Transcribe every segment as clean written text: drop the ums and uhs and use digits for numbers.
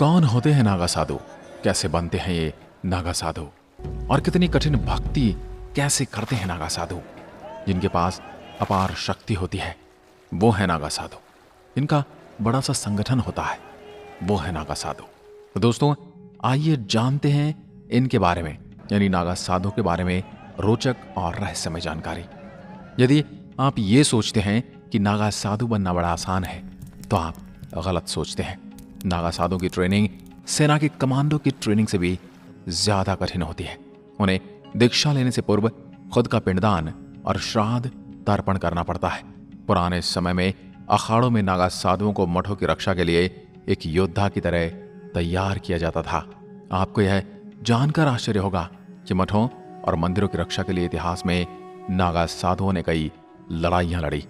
कौन होते हैं नागा साधु, कैसे बनते हैं ये नागा साधु, और कितनी कठिन भक्ति कैसे करते हैं नागा साधु। जिनके पास अपार शक्ति होती है वो है नागा साधु। इनका बड़ा सा संगठन होता है, वो है नागा साधु। तो दोस्तों आइए जानते हैं इनके बारे में, यानी नागा साधु के बारे में रोचक और रहस्यमय जानकारी। यदि आप ये सोचते हैं कि नागा साधु बनना बड़ा आसान है तो आप गलत सोचते हैं। नागा साधु की ट्रेनिंग सेना के कमांडो की ट्रेनिंग से भी ज्यादा कठिन होती है। उन्हें दीक्षा लेने से पूर्व खुद का पिंडदान और श्राद्ध तर्पण करना पड़ता है। पुराने समय में अखाड़ों में नागा साधुओं को मठों की रक्षा के लिए एक योद्धा की तरह तैयार किया जाता था। आपको यह जानकर आश्चर्य होगा कि मठों और मंदिरों की रक्षा के लिए इतिहास में नागा साधुओं ने कई लड़ाइयां लड़ी।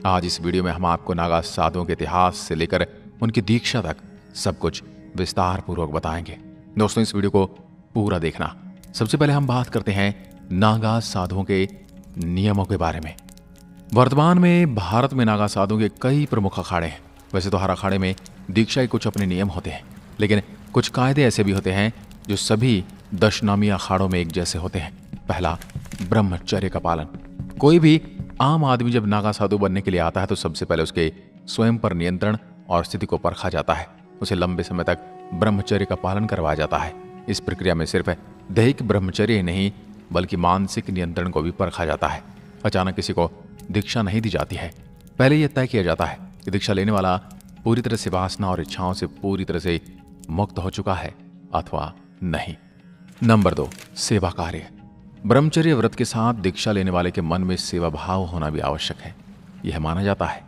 आज इस वीडियो में हम आपको नागा साधुओं के इतिहास से लेकर उनकी दीक्षा तक सब कुछ विस्तार पूर्वक बताएंगे। दोस्तों इस वीडियो को पूरा देखना। सबसे पहले हम बात करते हैं नागा साधुओं के नियमों के बारे में। वर्तमान में भारत में नागा साधुओं के कई प्रमुख अखाड़े हैं। वैसे तो हर अखाड़े में दीक्षा के कुछ अपने नियम होते हैं, लेकिन कुछ कायदे ऐसे भी होते हैं जो सभी दशनामी अखाड़ों में एक जैसे होते हैं। पहला, ब्रह्मचर्य का पालन। कोई भी आम आदमी जब नागा साधु बनने के लिए आता है तो सबसे पहले उसके स्वयं पर नियंत्रण और स्थिति को परखा जाता है। उसे लंबे समय तक ब्रह्मचर्य का पालन करवाया जाता है। इस प्रक्रिया में सिर्फ दैहिक ब्रह्मचर्य ही नहीं बल्कि मानसिक नियंत्रण को भी परखा जाता है। अचानक किसी को दीक्षा नहीं दी जाती है। पहले यह तय किया जाता है कि दीक्षा लेने वाला पूरी तरह से वासना और इच्छाओं से पूरी तरह से मुक्त हो चुका है अथवा नहीं। नंबर 2, सेवा कार्य। ब्रह्मचर्य व्रत के साथ दीक्षा लेने वाले के मन में सेवा भाव होना भी आवश्यक है। यह माना जाता है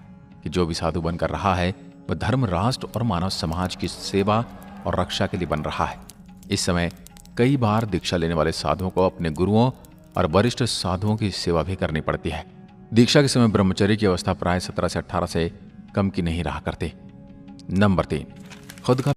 कि जो भी साधु बनकर रहा है वह धर्म, राष्ट्र और मानव समाज की सेवा और रक्षा के लिए बन रहा है। इस समय कई बार दीक्षा लेने वाले साधुओं को अपने गुरुओं और वरिष्ठ साधुओं की सेवा भी करनी पड़ती है। दीक्षा के समय ब्रह्मचर्य की अवस्था प्राय 17 से 18 से कम की नहीं रहा करती। नंबर 3, खुद का